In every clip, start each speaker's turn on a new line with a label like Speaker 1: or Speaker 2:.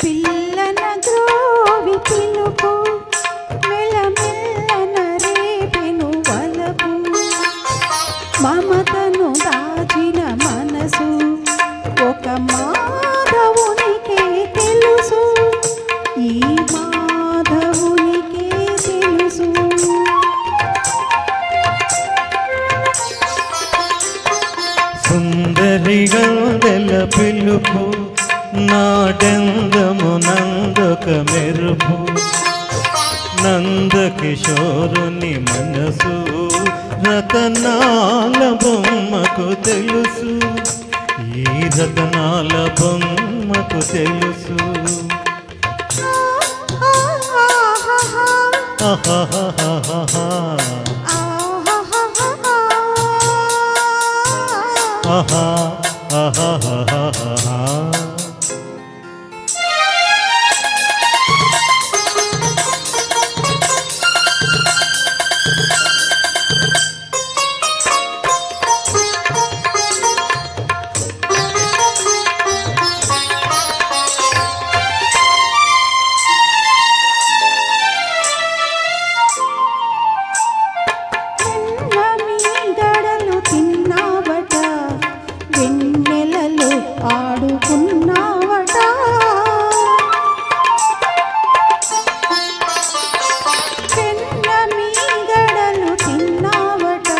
Speaker 1: పిల్లన గ్రోవి పిలుపు మెల్లమెల్లన రేపెను వలపు మమతను దాచిన మనసు ఒక మాధవునికే తెలుసు ఈ మాధవునికే తెలుసు
Speaker 2: సుందరిగందెల పిలుపు నాడెందము నందొక మెరుపు నందకిషోరుని మనసు రతనాల బొమ్మకు తెలుసు ఈ రతనాల బొమ్మకు తెలుసు
Speaker 1: ఆడుకున్నావట వెన్న మీగడలు తిన్నావట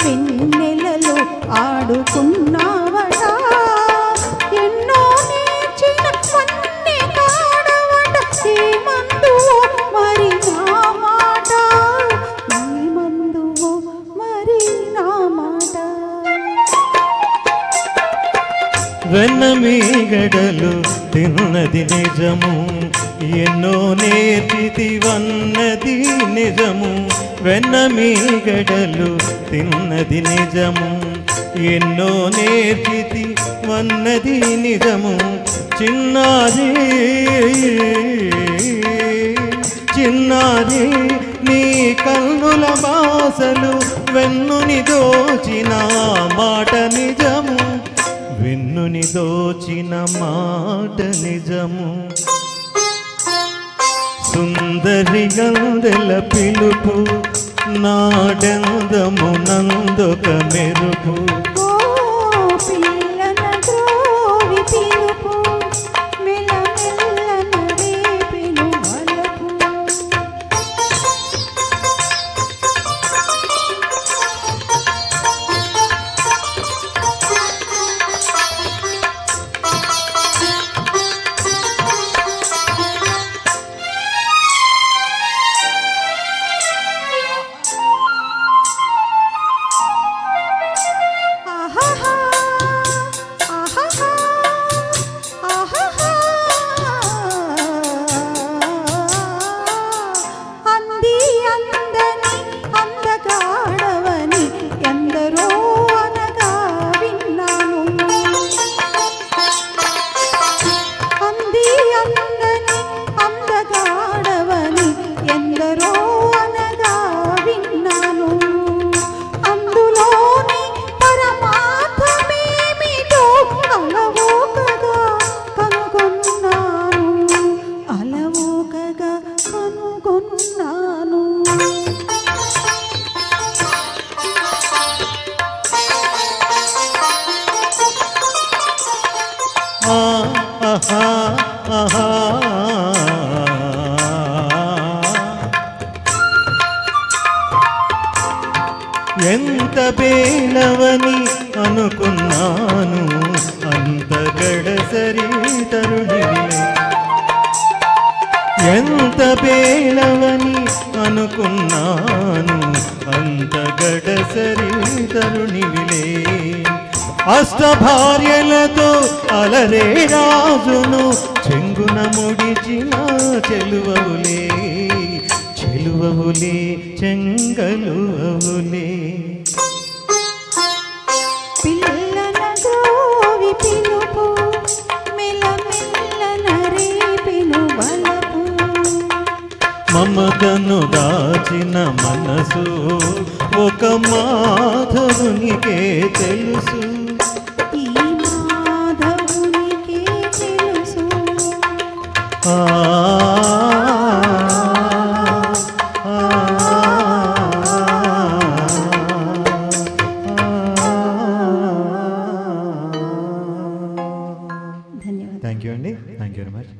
Speaker 1: వెన్నెలలు ఆడుకున్నావట ఎన్నో నేర్చిన వన్నె కాడవట ఏమందువో మరి నా మాట ఏమందువో మరి నా మాట
Speaker 2: వెన్నమీగడలు తిన్నది నిజము ఎన్నో నేర్చితివన్నది నిజము వెన్నమీగడలు తిన్నది నిజము ఎన్నో నేర్చితివన్నది నిజము చిన్నారి చిన్నారి నీ కన్నుల బాసలు వెన్నుని దోచిన మాట నిజము వెన్నుని దోచిన మాట నిజము సుందరి గందెల పిలుపు నాడెందము నందొక మెరుపు
Speaker 1: పిల్లన గ్రోవి పిలుపు మెల్లమెల్లన రేపెను వలపు అంది అందని అందగాడవని ఎందరో అనగా విన్నాను అంది అందని అందగాడవని ఎందరో అనగా విన్నాను అందులోని పరమార్థమేమిటో అలవోకగా కనుగొన్నాను అలవోకగా కనుగొన్నాను
Speaker 2: ఎంత బేలవని అనుకున్నాను అంత గడసరి తరుణివిలే ఎంత బేలవని అనుకున్నాను అంత గడసరి తరుణివిలే అష్టభార్యలతో అలరే రాజును చెంగున ముడిచిన చెలువవులే చెలువవులే చెంగలువవులే
Speaker 1: పిల్లన గ్రోవి పిలుపు మెల్లమెల్లన రేపెను వలపు
Speaker 2: మమతను దాచిన మనసు ఒక మాధవునికే తెలుసు యూ అండి, థ్యాంక్ యూ వెరీ మచ్.